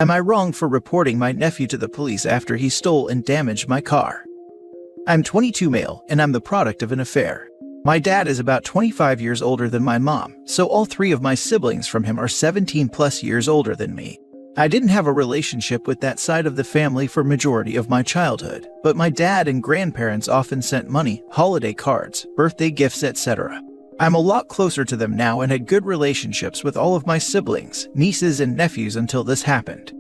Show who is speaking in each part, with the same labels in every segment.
Speaker 1: Am I wrong for reporting my nephew to the police after he stole and damaged my car? I'm 22 male, and I'm the product of an affair. My dad is about 25 years older than my mom, so all three of my siblings from him are 17 plus years older than me. I didn't have a relationship with that side of the family for majority of my childhood, but my dad and grandparents often sent money, holiday cards, birthday gifts, etc. I'm a lot closer to them now and had good relationships with all of my siblings, nieces and nephews until this happened.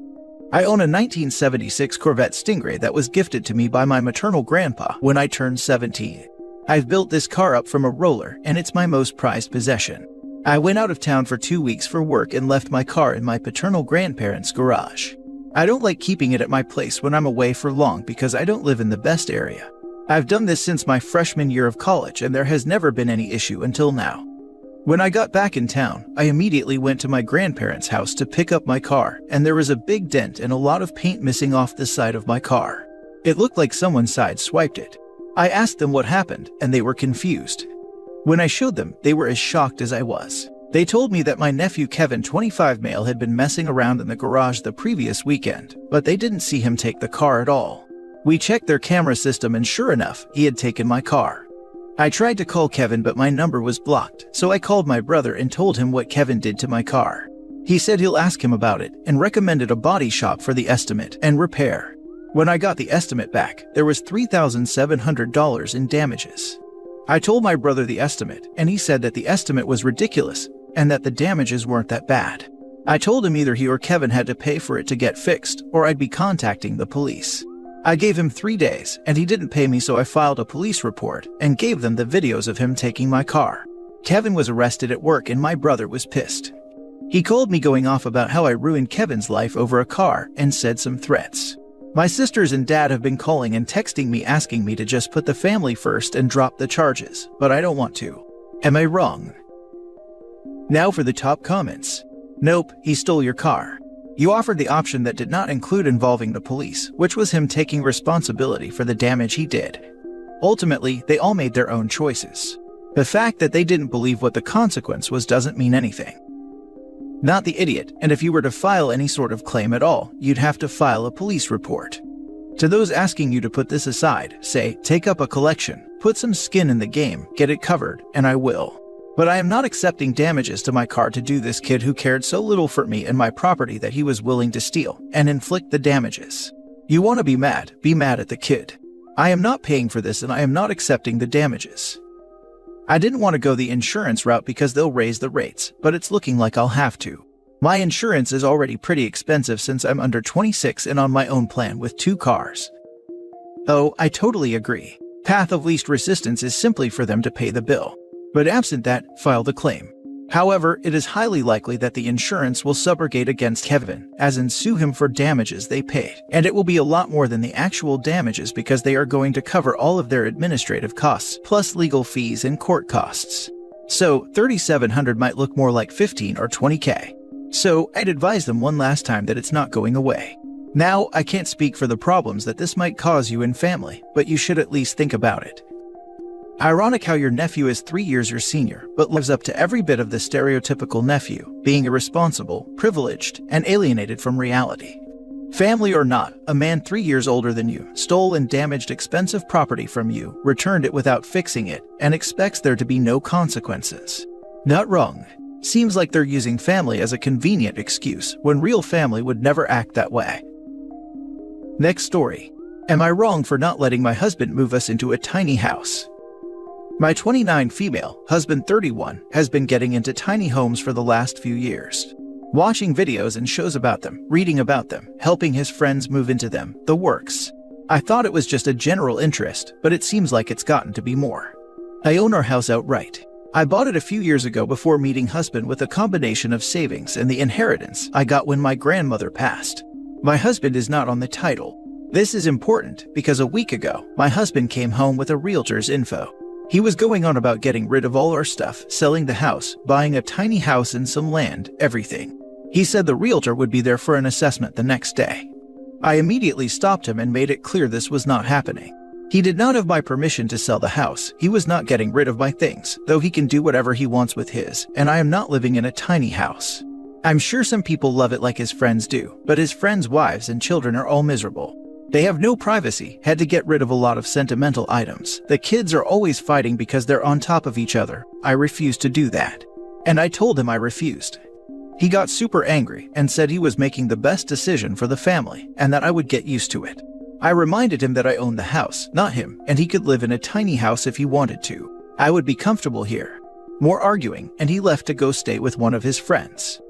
Speaker 1: I own a 1976 Corvette Stingray that was gifted to me by my maternal grandpa when I turned 17. I've built this car up from a roller, and it's my most prized possession. I went out of town for 2 weeks for work and left my car in my paternal grandparents' garage. I don't like keeping it at my place when I'm away for long because I don't live in the best area. I've done this since my freshman year of college, and there has never been any issue until now. When I got back in town, I immediately went to my grandparents' house to pick up my car, and there was a big dent and a lot of paint missing off the side of my car. It looked like someone sideswiped it. I asked them what happened, and they were confused. When I showed them, they were as shocked as I was. They told me that my nephew Kevin, 25 male, had been messing around in the garage the previous weekend, but they didn't see him take the car at all. We checked their camera system, and sure enough, he had taken my car. I tried to call Kevin, but my number was blocked, so I called my brother and told him what Kevin did to my car. He said he'll ask him about it and recommended a body shop for the estimate and repair. When I got the estimate back, there was $3,700 in damages. I told my brother the estimate, and he said that the estimate was ridiculous and that the damages weren't that bad. I told him either he or Kevin had to pay for it to get fixed, or I'd be contacting the police. I gave him 3 days, and he didn't pay me, so I filed a police report and gave them the videos of him taking my car. Kevin was arrested at work, and my brother was pissed. He called me going off about how I ruined Kevin's life over a car and said some threats. My sisters and dad have been calling and texting me asking me to just put the family first and drop the charges, but I don't want to. Am I wrong? Now for the top comments. Nope, he stole your car. You offered the option that did not include involving the police, which was him taking responsibility for the damage he did. Ultimately, they all made their own choices. The fact that they didn't believe what the consequence was doesn't mean anything. Not the idiot, and if you were to file any sort of claim at all, you'd have to file a police report. To those asking you to put this aside, say, take up a collection, put some skin in the game, get it covered, and I will. But I am not accepting damages to my car to do this kid who cared so little for me and my property that he was willing to steal and inflict the damages. You want to be mad at the kid. I am not paying for this, and I am not accepting the damages. I didn't want to go the insurance route because they'll raise the rates, but it's looking like I'll have to. My insurance is already pretty expensive since I'm under 26 and on my own plan with 2 cars. Oh, I totally agree. Path of least resistance is simply for them to pay the bill. But absent that, file the claim. However, it is highly likely that the insurance will subrogate against Kevin, as in sue him for damages they paid, and it will be a lot more than the actual damages because they are going to cover all of their administrative costs, plus legal fees and court costs. So, $3,700 might look more like $15 or $20K. So, I'd advise them one last time that it's not going away. Now, I can't speak for the problems that this might cause you and family, but you should at least think about it. Ironic how your nephew is 3 years your senior, but lives up to every bit of the stereotypical nephew, being irresponsible, privileged, and alienated from reality. Family or not, a man 3 years older than you stole and damaged expensive property from you, returned it without fixing it, and expects there to be no consequences. Not wrong. Seems like they're using family as a convenient excuse when real family would never act that way. Next story. Am I wrong for not letting my husband move us into a tiny house? My 29 female, husband 31, has been getting into tiny homes for the last few years. Watching videos and shows about them, reading about them, helping his friends move into them, the works. I thought it was just a general interest, but it seems like it's gotten to be more. I own our house outright. I bought it a few years ago before meeting husband with a combination of savings and the inheritance I got when my grandmother passed. My husband is not on the title. This is important because a week ago, my husband came home with a realtor's info. He was going on about getting rid of all our stuff, selling the house, buying a tiny house and some land, everything. He said the realtor would be there for an assessment the next day. I immediately stopped him and made it clear this was not happening. He did not have my permission to sell the house. He was not getting rid of my things, though he can do whatever he wants with his, and I am not living in a tiny house. I'm sure some people love it like his friends do, but his friends' wives and children are all miserable. They have no privacy, had to get rid of a lot of sentimental items. The kids are always fighting because they're on top of each other. I refused to do that. And I told him I refused. He got super angry and said he was making the best decision for the family and that I would get used to it. I reminded him that I owned the house, not him, and he could live in a tiny house if he wanted to. I would be comfortable here. More arguing, and he left to go stay with one of his friends.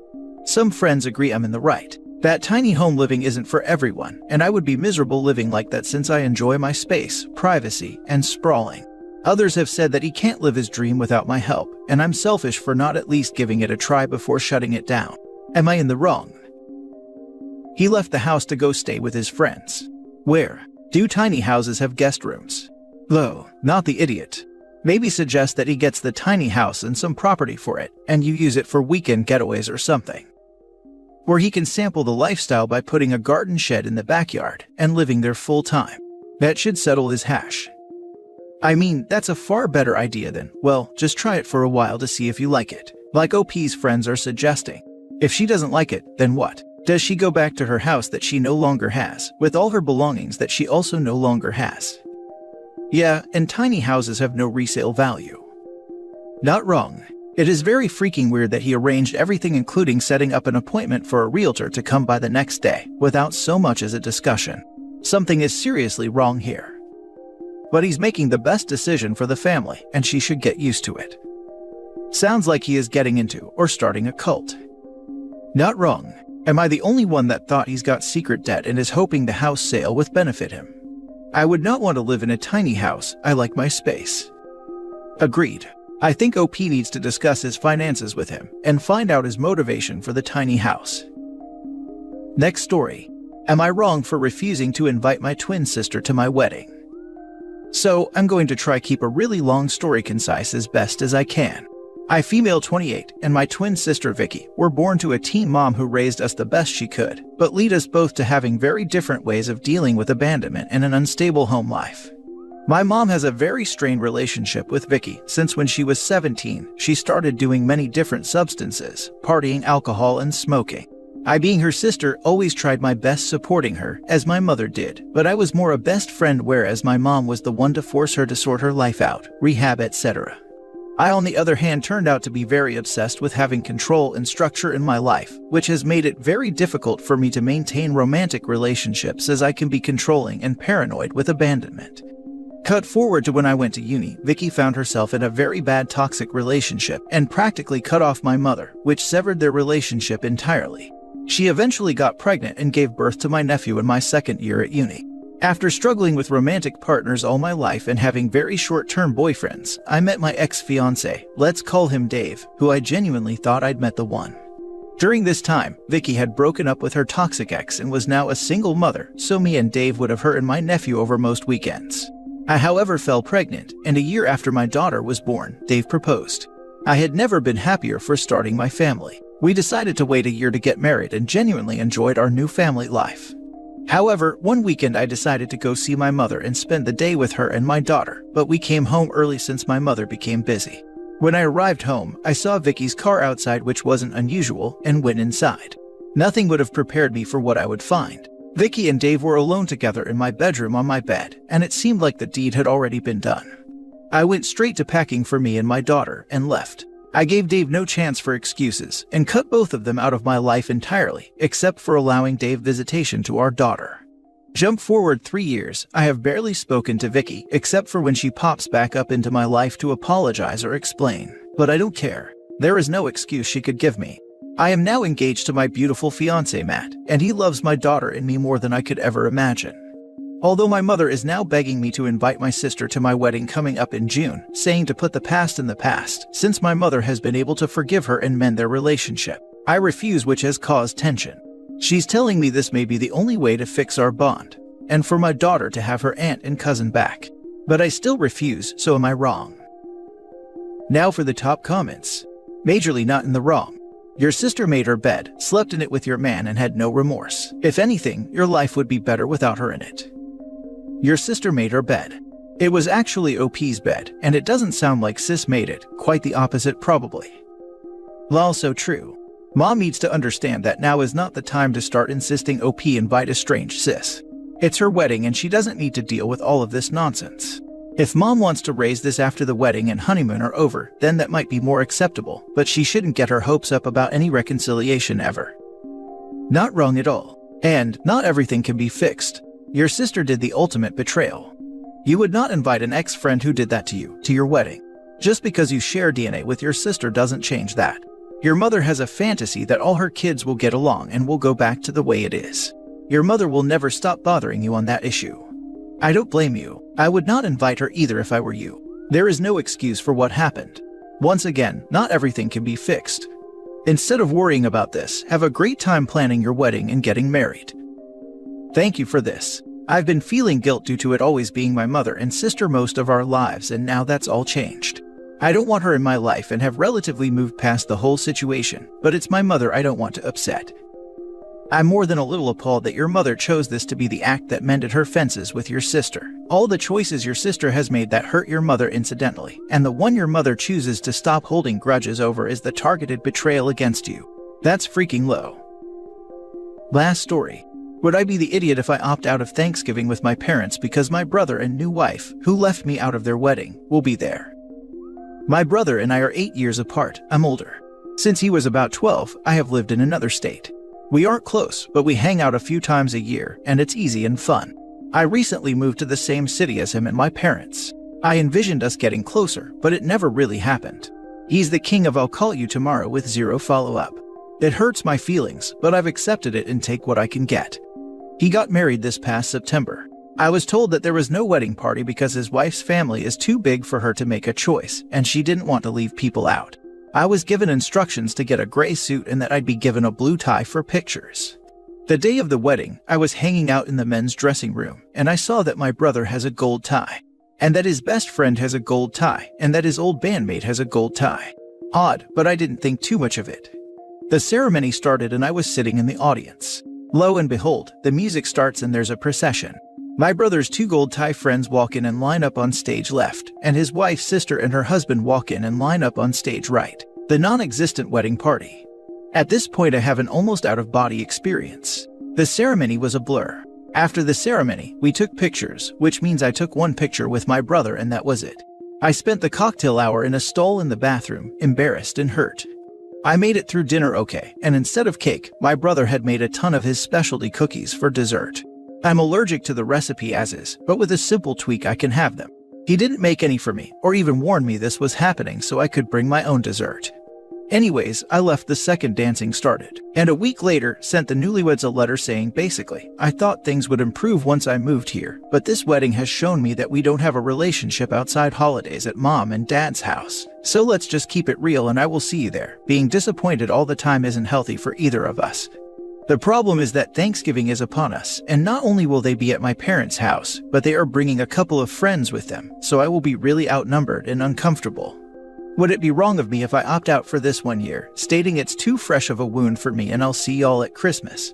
Speaker 1: Some friends agree I'm in the right. That tiny home living isn't for everyone, and I would be miserable living like that since I enjoy my space, privacy, and sprawling. Others have said that he can't live his dream without my help, and I'm selfish for not at least giving it a try before shutting it down. Am I in the wrong? He left the house to go stay with his friends. Where? Do tiny houses have guest rooms? Lo, not the idiot. Maybe suggest that he gets the tiny house and some property for it, and you use it for weekend getaways or something. Where he can sample the lifestyle by putting a garden shed in the backyard and living there full time. That should settle his hash. I mean, that's a far better idea than, well, just try it for a while to see if you like it, like OP's friends are suggesting. If she doesn't like it, then what? Does she go back to her house that she no longer has, with all her belongings that she also no longer has? Yeah, and tiny houses have no resale value. Not wrong. It is very freaking weird that he arranged everything, including setting up an appointment for a realtor to come by the next day, without so much as a discussion. Something is seriously wrong here. But he's making the best decision for the family, and she should get used to it. Sounds like he is getting into or starting a cult. Not wrong. Am I the only one that thought he's got secret debt and is hoping the house sale would benefit him? I would not want to live in a tiny house. I like my space. Agreed. I think OP needs to discuss his finances with him and find out his motivation for the tiny house. Next story. Am I wrong for refusing to invite my twin sister to my wedding? So, I'm going to try keep a really long story concise as best as I can. I, female 28, and my twin sister Vicky were born to a teen mom who raised us the best she could, but lead us both to having very different ways of dealing with abandonment and an unstable home life. My mom has a very strained relationship with Vicky since when she was 17, she started doing many different substances, partying, alcohol, and smoking. I, being her sister, always tried my best supporting her, as my mother did, but I was more a best friend, whereas my mom was the one to force her to sort her life out, rehab, etc. I, on the other hand, turned out to be very obsessed with having control and structure in my life, which has made it very difficult for me to maintain romantic relationships, as I can be controlling and paranoid with abandonment. Cut forward to when I went to uni, Vicky found herself in a very bad toxic relationship and practically cut off my mother, which severed their relationship entirely. She eventually got pregnant and gave birth to my nephew in my second year at uni. After struggling with romantic partners all my life and having very short-term boyfriends, I met my ex-fiancé, let's call him Dave, who I genuinely thought I'd met the one. During this time, Vicky had broken up with her toxic ex and was now a single mother, so me and Dave would have her and my nephew over most weekends. I, however, fell pregnant, and a year after my daughter was born, Dave proposed. I had never been happier for starting my family. We decided to wait a year to get married and genuinely enjoyed our new family life. However, one weekend I decided to go see my mother and spend the day with her and my daughter, but we came home early since my mother became busy. When I arrived home, I saw Vicky's car outside, which wasn't unusual, and went inside. Nothing would have prepared me for what I would find. Vicky and Dave were alone together in my bedroom on my bed, and it seemed like the deed had already been done. I went straight to packing for me and my daughter and left. I gave Dave no chance for excuses and cut both of them out of my life entirely, except for allowing Dave visitation to our daughter. Jump forward 3 years, I have barely spoken to Vicky except for when she pops back up into my life to apologize or explain. But I don't care. There is no excuse she could give me. I am now engaged to my beautiful fiancé Matt, and he loves my daughter and me more than I could ever imagine. Although my mother is now begging me to invite my sister to my wedding coming up in June, saying to put the past in the past, since my mother has been able to forgive her and mend their relationship. I refuse, which has caused tension. She's telling me this may be the only way to fix our bond, and for my daughter to have her aunt and cousin back. But I still refuse, so am I wrong? Now for the top comments. Majorly not in the wrong. Your sister made her bed, slept in it with your man, and had no remorse. If anything, your life would be better without her in it. Your sister made her bed. It was actually OP's bed, and it doesn't sound like sis made it, quite the opposite probably. Lol, so true. Mom needs to understand that now is not the time to start insisting OP invite a strange sis. It's her wedding and she doesn't need to deal with all of this nonsense. If Mom wants to raise this after the wedding and honeymoon are over, then that might be more acceptable, but she shouldn't get her hopes up about any reconciliation ever. Not wrong at all. And not everything can be fixed. Your sister did the ultimate betrayal. You would not invite an ex-friend who did that to you to your wedding. Just because you share DNA with your sister doesn't change that. Your mother has a fantasy that all her kids will get along and will go back to the way it is. Your mother will never stop bothering you on that issue. I don't blame you. I would not invite her either if I were you. There is no excuse for what happened. Once again, not everything can be fixed. Instead of worrying about this, have a great time planning your wedding and getting married. Thank you for this. I've been feeling guilt due to it always being my mother and sister most of our lives, and now that's all changed. I don't want her in my life and have relatively moved past the whole situation, but it's my mother I don't want to upset. I'm more than a little appalled that your mother chose this to be the act that mended her fences with your sister. All the choices your sister has made that hurt your mother incidentally, and the one your mother chooses to stop holding grudges over is the targeted betrayal against you. That's freaking low. Last story. Would I be the idiot if I opt out of Thanksgiving with my parents because my brother and new wife, who left me out of their wedding, will be there? My brother and I are 8 years apart. I'm older. Since he was about 12, I have lived in another state. We aren't close, but we hang out a few times a year, and it's easy and fun. I recently moved to the same city as him and my parents. I envisioned us getting closer, but it never really happened. He's the king of I'll call you tomorrow with zero follow-up. It hurts my feelings, but I've accepted it and take what I can get. He got married this past September. I was told that there was no wedding party because his wife's family is too big for her to make a choice, and she didn't want to leave people out. I was given instructions to get a gray suit and that I'd be given a blue tie for pictures. The day of the wedding, I was hanging out in the men's dressing room, and I saw that my brother has a gold tie, and that his best friend has a gold tie, and that his old bandmate has a gold tie. Odd, but I didn't think too much of it. The ceremony started and I was sitting in the audience. Lo and behold, the music starts and there's a procession. My brother's 2 gold tie friends walk in and line up on stage left, and his wife's sister and her husband walk in and line up on stage right. The non-existent wedding party. At this point I have an almost out-of-body experience. The ceremony was a blur. After the ceremony, we took pictures, which means I took one picture with my brother and that was it. I spent the cocktail hour in a stall in the bathroom, embarrassed and hurt. I made it through dinner okay, and instead of cake, my brother had made a ton of his specialty cookies for dessert. I'm allergic to the recipe as is, but with a simple tweak I can have them. He didn't make any for me, or even warn me this was happening so I could bring my own dessert. Anyways, I left the second dancing started, and a week later sent the newlyweds a letter saying basically, I thought things would improve once I moved here, but this wedding has shown me that we don't have a relationship outside holidays at mom and dad's house. So let's just keep it real and I will see you there. Being disappointed all the time isn't healthy for either of us. The problem is that Thanksgiving is upon us, and not only will they be at my parents' house, but they are bringing a couple of friends with them, so I will be really outnumbered and uncomfortable. Would it be wrong of me if I opt out for this 1 year, stating it's too fresh of a wound for me and I'll see y'all at Christmas?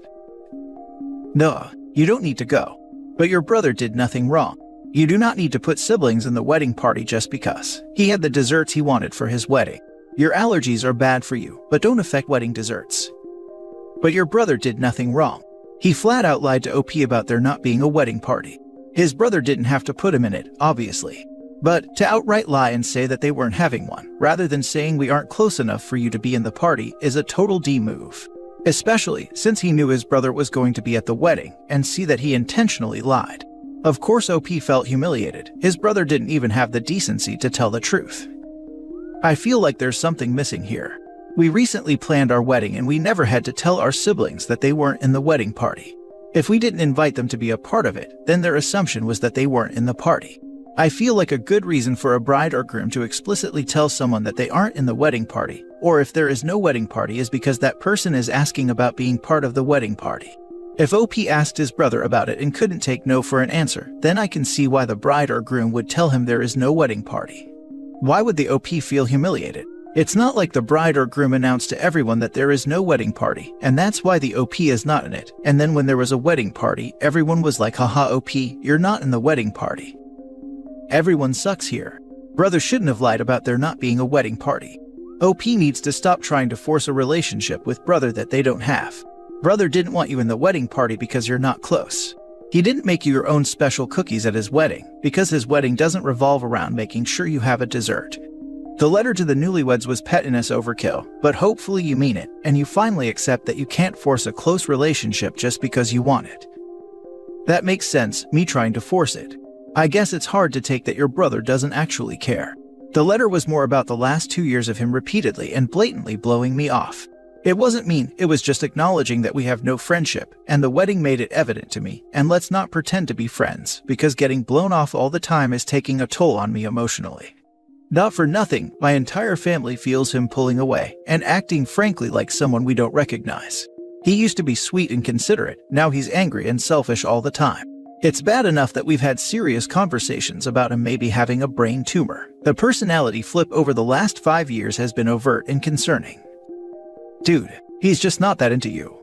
Speaker 1: No, you don't need to go. But your brother did nothing wrong. You do not need to put siblings in the wedding party just because. He had the desserts he wanted for his wedding. Your allergies are bad for you, but don't affect wedding desserts. But your brother did nothing wrong. He flat out lied to OP about there not being a wedding party. His brother didn't have to put him in it, obviously. But to outright lie and say that they weren't having one, rather than saying we aren't close enough for you to be in the party, is a total D move. Especially since he knew his brother was going to be at the wedding, and see that he intentionally lied. Of course OP felt humiliated. His brother didn't even have the decency to tell the truth. I feel like there's something missing here. We recently planned our wedding and we never had to tell our siblings that they weren't in the wedding party. If we didn't invite them to be a part of it, then their assumption was that they weren't in the party. I feel like a good reason for a bride or groom to explicitly tell someone that they aren't in the wedding party, or if there is no wedding party, is because that person is asking about being part of the wedding party. If OP asked his brother about it and couldn't take no for an answer, then I can see why the bride or groom would tell him there is no wedding party. Why would the OP feel humiliated? It's not like the bride or groom announced to everyone that there is no wedding party, and that's why the OP is not in it. And then when there was a wedding party, everyone was like, haha OP, you're not in the wedding party. Everyone sucks here. Brother shouldn't have lied about there not being a wedding party. OP needs to stop trying to force a relationship with brother that they don't have. Brother didn't want you in the wedding party because you're not close. He didn't make you your own special cookies at his wedding because his wedding doesn't revolve around making sure you have a dessert. The letter to the newlyweds was pettiness overkill, but hopefully you mean it and you finally accept that you can't force a close relationship just because you want it. That makes sense, me trying to force it. I guess it's hard to take that your brother doesn't actually care. The letter was more about the last 2 years of him repeatedly and blatantly blowing me off. It wasn't mean, it was just acknowledging that we have no friendship, and the wedding made it evident to me, and let's not pretend to be friends, because getting blown off all the time is taking a toll on me emotionally. Not for nothing, my entire family feels him pulling away, and acting frankly like someone we don't recognize. He used to be sweet and considerate, now he's angry and selfish all the time. It's bad enough that we've had serious conversations about him maybe having a brain tumor. The personality flip over the last 5 years has been overt and concerning. Dude, he's just not that into you.